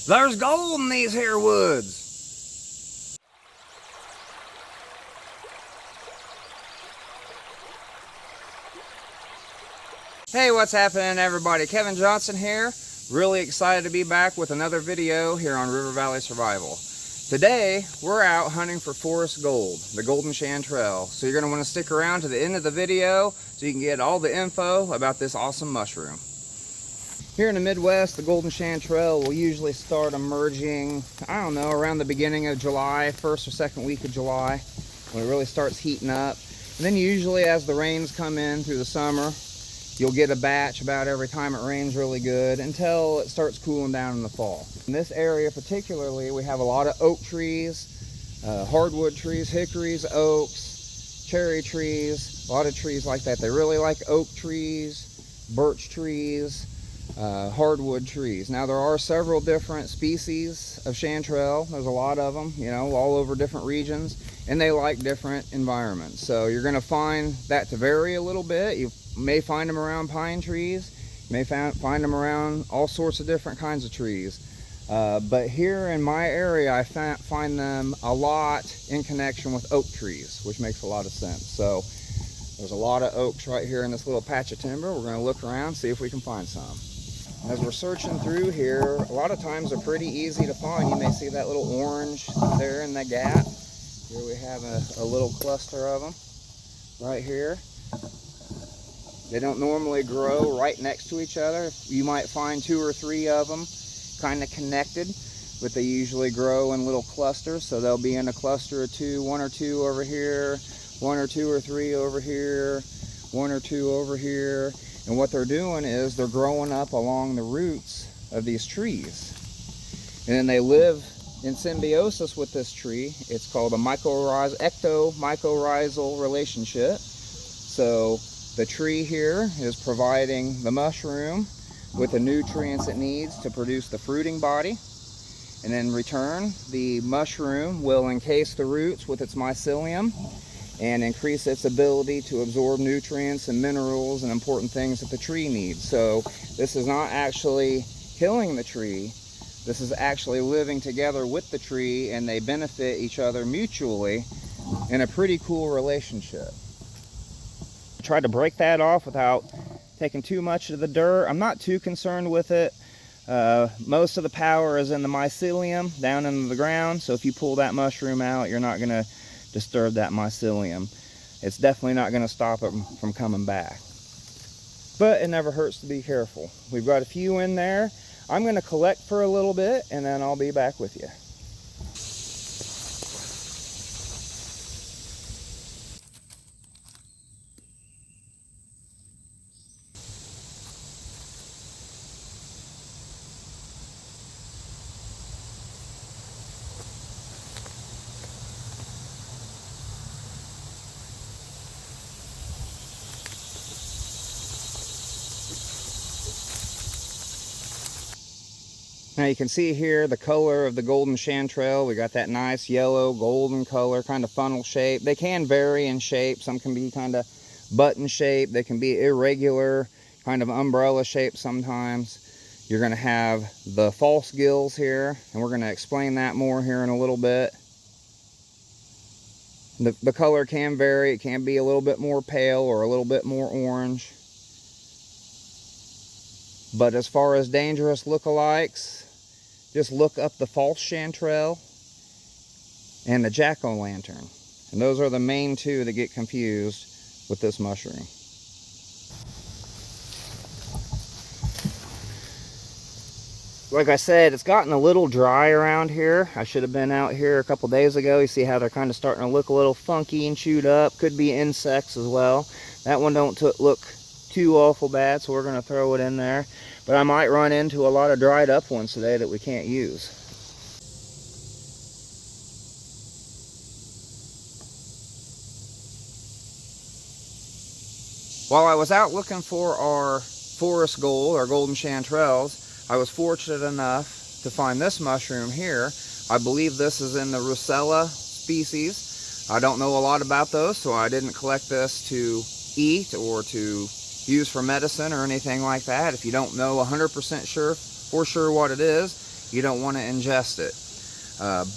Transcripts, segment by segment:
There's gold in these here woods. Hey, what's happening everybody? Kevin Johnson here. Really excited to be back with another video here on River Valley Survival. Today, we're out hunting for forest gold, the golden chanterelle. So you're going to want to stick around to the end of the video so you can get all the info about this awesome mushroom. Here in the Midwest, the golden chanterelle will usually start emerging, I don't know, around the beginning of July, first or second week of July, when it really starts heating up. And then usually as the rains come in through the summer, you'll get a batch about every time it rains really good until it starts cooling down in the fall. In this area particularly, we have a lot of oak trees, hardwood trees, hickories, oaks, cherry trees, a lot of trees like that. They really like oak trees, birch trees, hardwood trees. Now there are several different species of chanterelle. There's a lot of them, you know, all over different regions, and they like different environments. So you're going to find that to vary a little bit. You may find them around pine trees, you may find them around all sorts of different kinds of trees. But here in my area, I find them a lot in connection with oak trees, which makes a lot of sense. So there's a lot of oaks right here in this little patch of timber. We're going to look around, see if we can find some. As we're searching through here, a lot of times they're pretty easy to find. You may see that little orange there in the gap. Here we have a little cluster of them right here. They don't normally grow right next to each other. You might find 2 or 3 of them kind of connected, but they usually grow in little clusters. So they'll be in a cluster of 2, 1 or 2 over here, 1 or 2 or 3 over here, 1 or 2 over here. And what they're doing is they're growing up along the roots of these trees. And then they live in symbiosis with this tree. It's called a ectomycorrhizal relationship. So the tree here is providing the mushroom with the nutrients it needs to produce the fruiting body. And in return, the mushroom will encase the roots with its mycelium and increase its ability to absorb nutrients and minerals and important things that the tree needs. So this is not actually killing the tree. This is actually living together with the tree, and they benefit each other mutually in a pretty cool relationship. Try to break that off without taking too much of the dirt. I'm not too concerned with it. Most of the power is in the mycelium down into the ground, so if you pull that mushroom out, you're not going to disturb that mycelium. It's definitely not going to stop it from coming back. But it never hurts to be careful. We've got a few in there. I'm going to collect for a little bit, and then I'll be back with you. Now you can see here the color of the golden chanterelle. We got that nice yellow golden color, kind of funnel shape. They can vary in shape. Some can be kind of button shape. They can be irregular, kind of umbrella shape sometimes. You're going to have the false gills here, and we're going to explain that more here in a little bit. The color can vary. It can be a little bit more pale or a little bit more orange. But as far as dangerous lookalikes, just look up the false chanterelle and the jack-o'-lantern. And those are the main two that get confused with this mushroom. Like I said, it's gotten a little dry around here. I should have been out here a couple days ago. You see how they're kind of starting to look a little funky and chewed up. Could be insects as well. That one don't look too awful bad, so we're going to throw it in there. But I might run into a lot of dried up ones today that we can't use. While I was out looking for our forest gold, our golden chanterelles, I was fortunate enough to find this mushroom here. I believe this is in the Russella species. I don't know a lot about those, so I didn't collect this to eat or to use for medicine or anything like that. If you don't know 100% sure for sure what it is, you don't want to ingest it.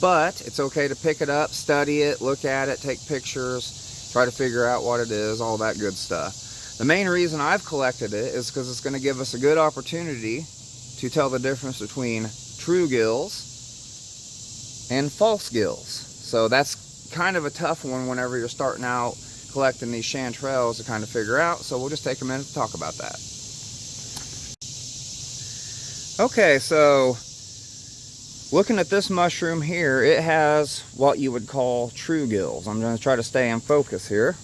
But it's okay to pick it up, study it, look at it, take pictures, try to figure out what it is, all that good stuff. The main reason I've collected it is because it's going to give us a good opportunity to tell the difference between true gills and false gills. So that's kind of a tough one whenever you're starting out collecting these chanterelles to kind of figure out. So we'll just take a minute to talk about that. Okay, so looking at this mushroom here, it has what you would call true gills. I'm going to try to stay in focus here.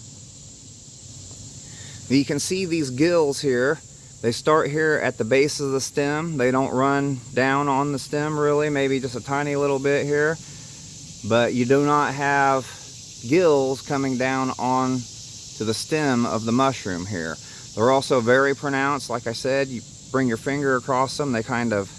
You can see these gills here. They start here at the base of the stem. They don't run down on the stem really, maybe just a tiny little bit here. But you do not have gills coming down on to the stem of the mushroom here. They're also very pronounced. Like I said, you bring your finger across them, they kind of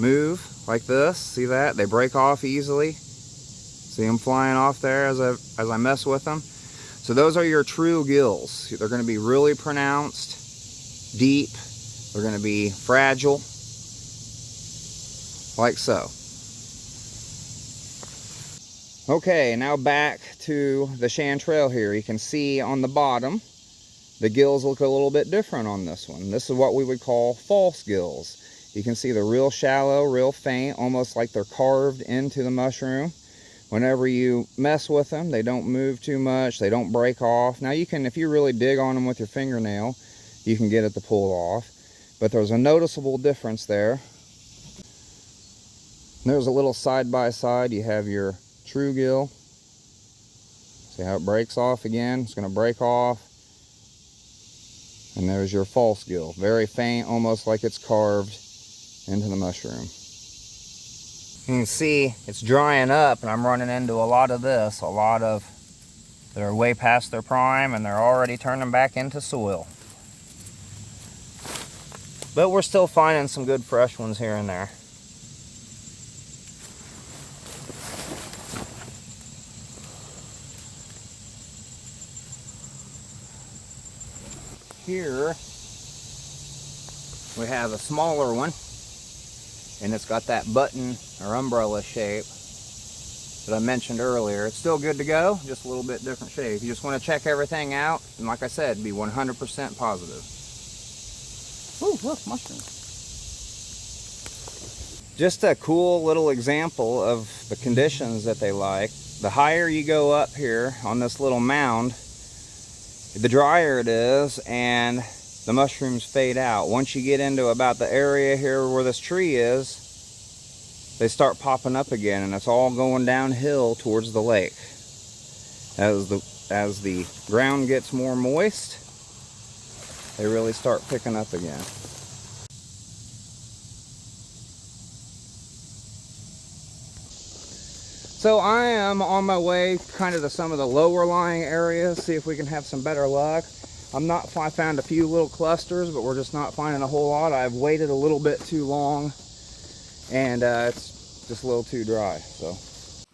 move like this. See that? They break off easily. See them flying off there as I mess with them. So those are your true gills. They're going to be really pronounced, deep. They're going to be fragile, like so. Okay, now back to the chanterelle here. You can see on the bottom, the gills look a little bit different on this one. This is what we would call false gills. You can see they're real shallow, real faint, almost like they're carved into the mushroom. Whenever you mess with them, they don't move too much, they don't break off. Now you can, if you really dig on them with your fingernail, you can get it to pull off. But there's a noticeable difference there. There's a little side by side. You have your true gill. See how it breaks off again? It's going to break off. And there's your false gill. Very faint, almost like it's carved into the mushroom. You can see it's drying up, and I'm running into a lot of this. A lot of, they're way past their prime, and they're already turning back into soil. But we're still finding some good fresh ones here and there. Here we have a smaller one, and it's got that button or umbrella shape that I mentioned earlier. It's still good to go, just a little bit different shape. You just want to check everything out, and like I said, be 100% positive. Ooh, look, mushrooms. Just a cool little example of the conditions that they like. The higher you go up here on this little mound, the drier it is, and the mushrooms fade out. Once you get into about the area here where this tree is, they start popping up again, and it's all going downhill towards the lake. As the ground gets more moist, they really start picking up again. So I am on my way kind of to some of the lower lying areas, see if we can have some better luck. I found a few little clusters, but we're just not finding a whole lot. I've waited a little bit too long, and it's just a little too dry. So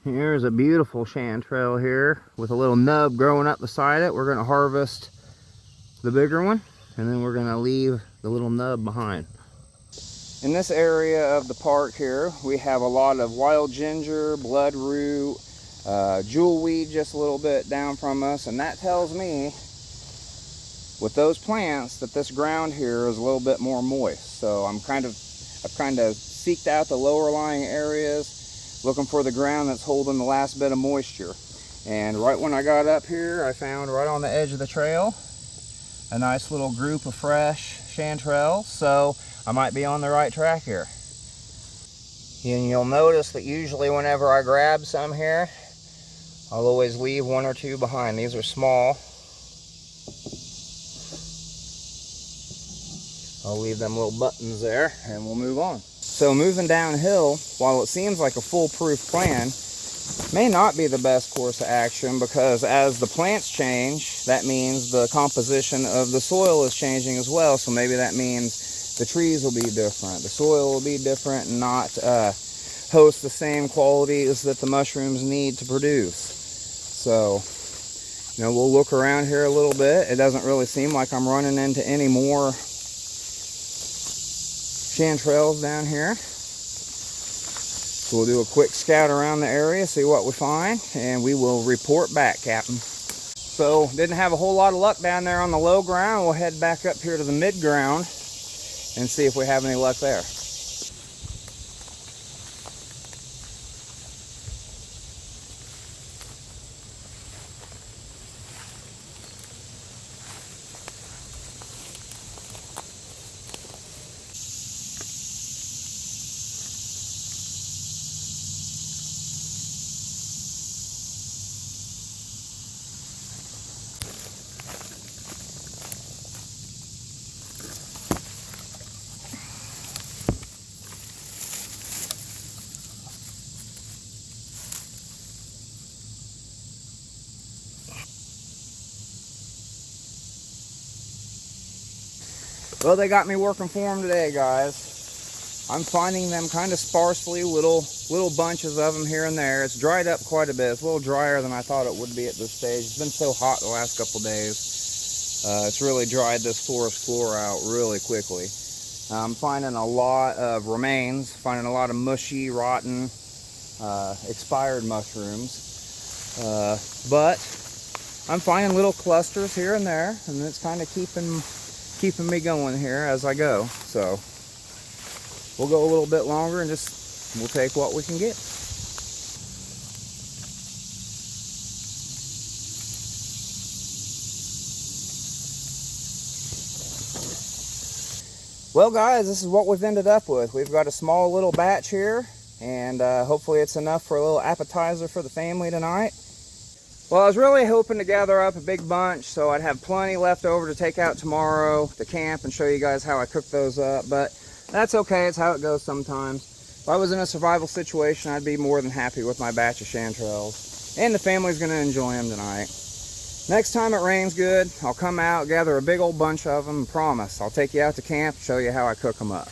here's a beautiful chanterelle here with a little nub growing up beside it. We're going to harvest the bigger one, and then we're going to leave the little nub behind. In this area of the park here, we have a lot of wild ginger, bloodroot, jewelweed just a little bit down from us, and that tells me with those plants that this ground here is a little bit more moist. So I've kind of seeked out the lower lying areas, looking for the ground that's holding the last bit of moisture. And right when I got up here, I found right on the edge of the trail a nice little group of fresh chanterelles. So I might be on the right track here. And you'll notice that usually whenever I grab some here, I'll always leave one or two behind. These are small. I'll leave them little buttons there, and we'll move on. So moving downhill, while it seems like a foolproof plan, may not be the best course of action, because as the plants change, that means the composition of the soil is changing as well. So maybe that means the trees will be different, the soil will be different, and not host the same qualities that the mushrooms need to produce. So, you know, we'll look around here a little bit. It doesn't really seem like I'm running into any more chanterelles down here. So we'll do a quick scout around the area, see what we find, and we will report back, Captain. So didn't have a whole lot of luck down there on the low ground. We'll head back up here to the mid ground and see if we have any luck there. Well, they got me working for them today, guys. I'm finding them kind of sparsely, little bunches of them here and there. It's dried up quite a bit. It's a little drier than I thought it would be at this stage. It's been so hot the last couple days. It's really dried this forest floor out really quickly. I'm finding a lot of remains, finding a lot of mushy, rotten, expired mushrooms. But I'm finding little clusters here and there, and it's kind of keeping me going here as I go. So we'll go a little bit longer and we'll take what we can get. Well, guys, this is what we've ended up with. We've got a small little batch here, and hopefully it's enough for a little appetizer for the family tonight. Well, I was really hoping to gather up a big bunch so I'd have plenty left over to take out tomorrow to camp and show you guys how I cook those up, but that's okay. It's how it goes sometimes. If I was in a survival situation, I'd be more than happy with my batch of chanterelles, and the family's going to enjoy them tonight. Next time it rains good, I'll come out, gather a big old bunch of them, and promise I'll take you out to camp and show you how I cook them up.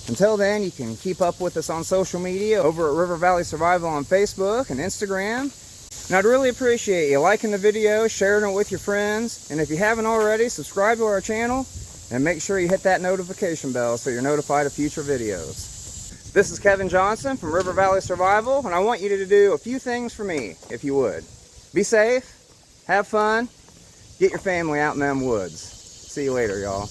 Until then, you can keep up with us on social media over at River Valley Survival on Facebook and Instagram. And I'd really appreciate you liking the video, sharing it with your friends, and if you haven't already, subscribe to our channel and make sure you hit that notification bell so you're notified of future videos. This is Kevin Johnson from River Valley Survival, and I want you to do a few things for me, if you would. Be safe, have fun, get your family out in them woods. See you later, y'all.